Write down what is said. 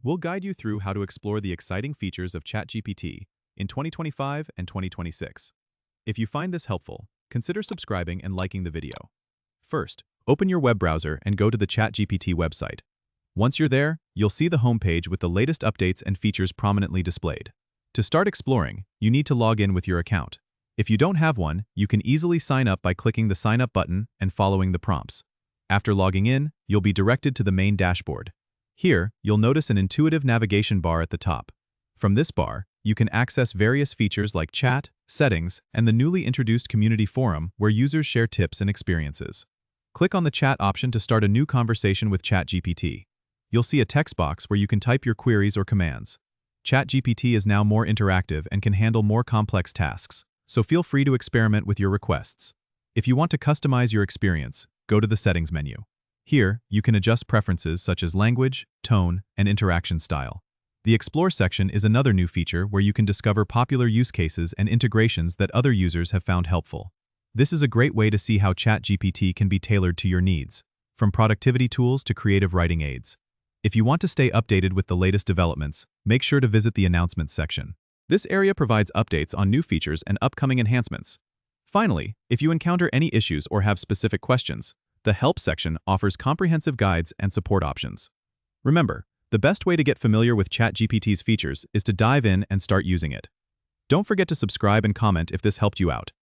We'll guide you through how to explore the exciting features of ChatGPT in 2025 and 2026. If you find this helpful, consider subscribing and liking the video. First, open your web browser and go to the ChatGPT website. Once you're there, you'll see the homepage with the latest updates and features prominently displayed. To start exploring, you need to log in with your account. If you don't have one, you can easily sign up by clicking the Sign Up button and following the prompts. After logging in, you'll be directed to the main dashboard. Here, you'll notice an intuitive navigation bar at the top. From this bar, you can access various features like chat, settings, and the newly introduced community forum where users share tips and experiences. Click on the chat option to start a new conversation with ChatGPT. You'll see a text box where you can type your queries or commands. ChatGPT is now more interactive and can handle more complex tasks, so feel free to experiment with your requests. If you want to customize your experience, go to the Settings menu. Here, you can adjust preferences such as language, tone, and interaction style. The Explore section is another new feature where you can discover popular use cases and integrations that other users have found helpful. This is a great way to see how ChatGPT can be tailored to your needs, from productivity tools to creative writing aids. If you want to stay updated with the latest developments, make sure to visit the Announcements section. This area provides updates on new features and upcoming enhancements. Finally, if you encounter any issues or have specific questions, the Help section offers comprehensive guides and support options. Remember, the best way to get familiar with ChatGPT's features is to dive in and start using it. Don't forget to subscribe and comment if this helped you out.